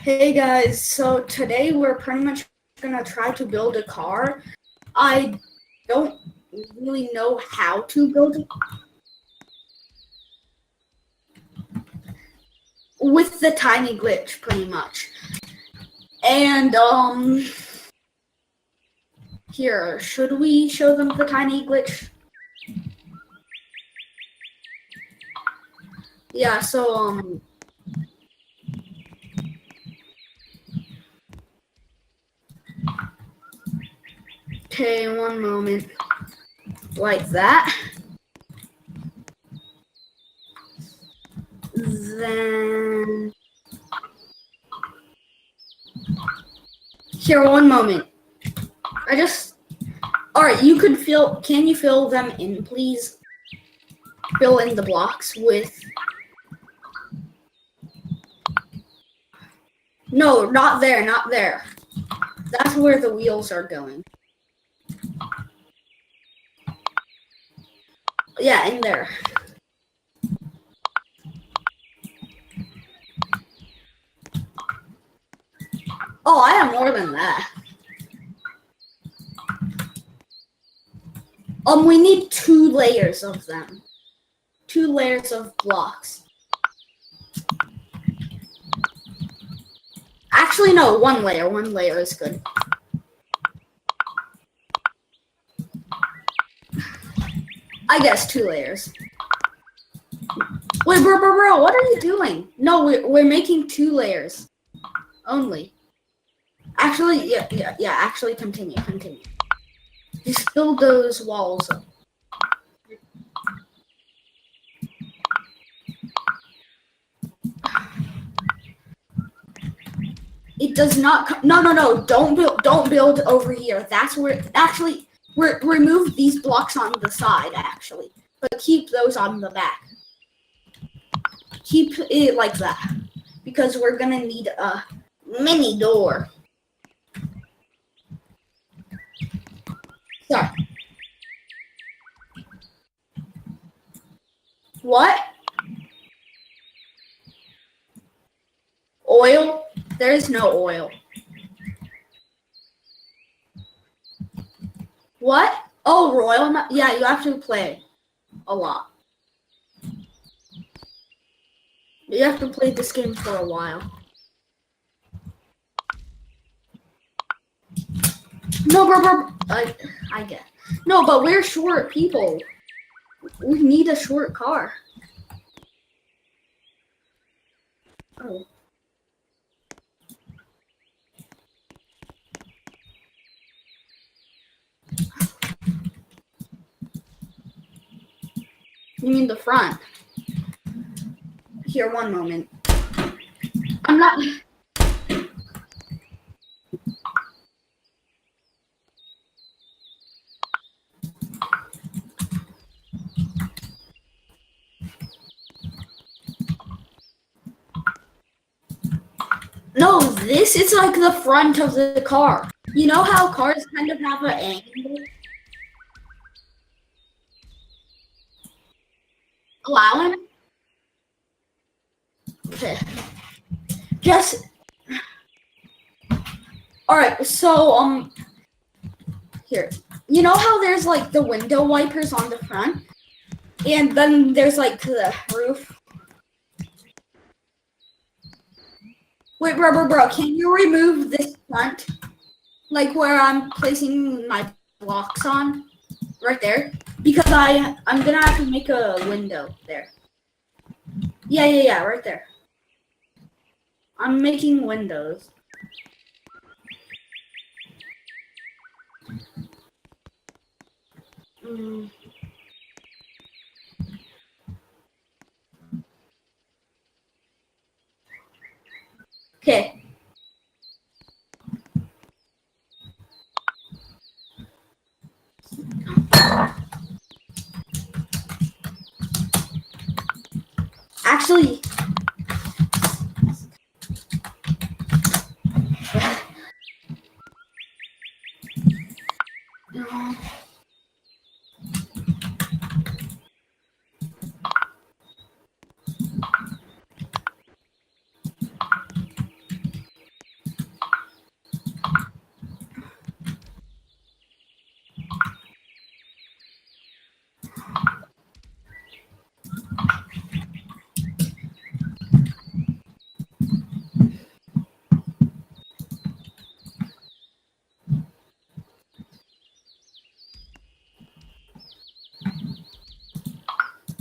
Hey guys, so today we're pretty much gonna try to build a car. I don't really know how to build it with the tiny glitch pretty much. And here, should we show them the tiny glitch? Yeah, so okay, one moment. Like that. Then here, one moment. Alright, can you fill them in, please? Fill in the blocks with... No, not there, not there. That's where the wheels are going. Yeah, in there. Oh, I have more than that. We need 2 layers of them. 2 layers of blocks. Actually, no, 1 layer. 1 layer is good. I guess 2 layers. Wait, bro, what are you doing? No, we're making 2 layers only. Actually, yeah, actually continue. Just fill those walls up. It does not. No. Don't build over here. That's where actually remove these blocks on the side actually, but keep those on the back. Keep it like that because we're gonna need a mini door. Sorry. What? Oil? There is no oil. What? Oh, Royal? Yeah, you have to play a lot. You have to play this game for a while. No, bro. I get. No, but we're short people. We need a short car. Oh. You mean the front? Here, one moment. I'm not... No, this is like the front of the car. You know how cars kind of have an angle? Allow him? Okay. Just... Alright, so, here. You know how there's, like, the window wipers on the front? And then there's, like, the roof? Wait, bro, can you remove this front? Like, where I'm placing my blocks on? Right there? Because I'm gonna have to make a window there. Yeah, right there. I'm making windows. Okay. Actually,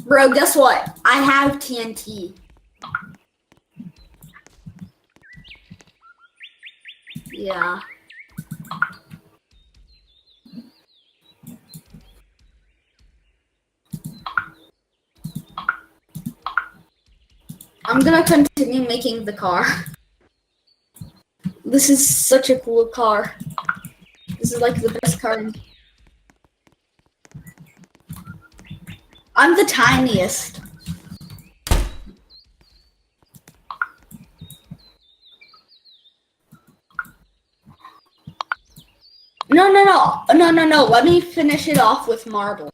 Bro, guess what? I have TNT. Yeah. I'm gonna continue making the car. This is such a cool car. This is like the best car. I'm the tiniest. No. Let me finish it off with marble.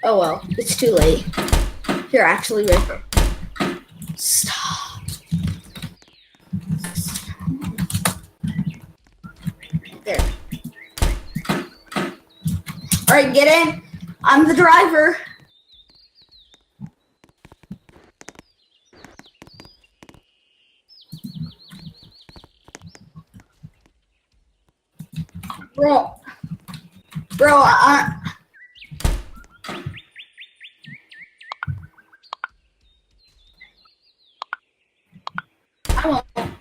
Oh well, it's too late. Here, actually, wait. Stop. There. Alright, get in. I'm the driver. Bro, I don't know.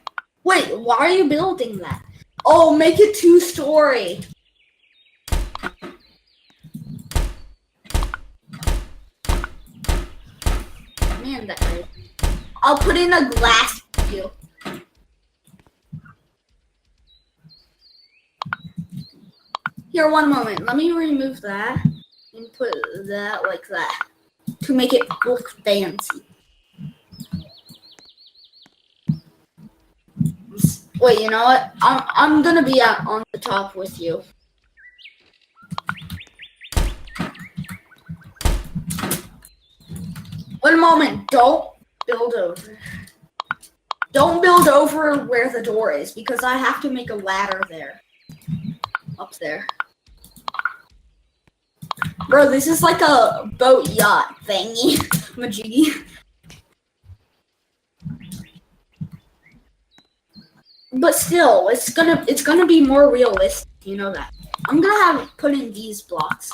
Wait, why are you building that? Oh, make it 2-story. Man, that hurt. I'll put in a glass view. Here, one moment. Let me remove that and put that like that to make it look fancy. Wait, you know what? I'm gonna be out on the top with you. One moment. Don't build over. Don't build over where the door is because I have to make a ladder there. Up there. Bro, this is like a boat yacht thingy. Majiggy. But still, it's gonna be more realistic, you know that. I'm gonna have put in these blocks.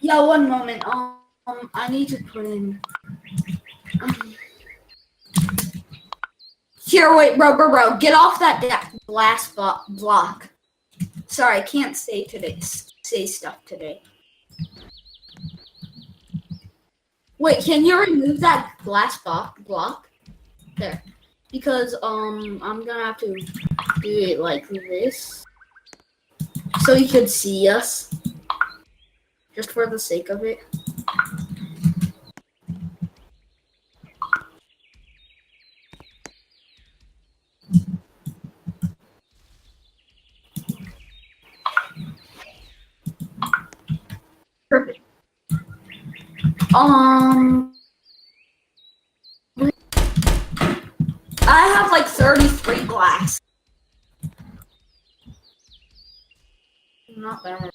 Yeah, one moment. I need to put in. Here, wait, bro. Get off that glass block. Sorry, I can't say stuff today. Wait, can you remove that glass block? There. Because, I'm gonna have to do it like this. So you could see us. Just for the sake of it. Perfect. I have like 33 glass. Not bad.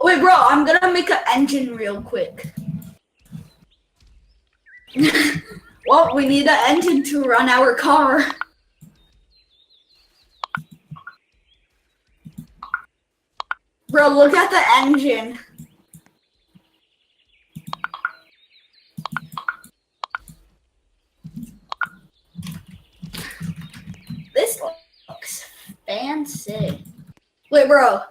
Wait, bro, I'm gonna make an engine real quick. Well, we need an engine to run our car. Bro, look at the engine. This looks fancy. Wait, bro.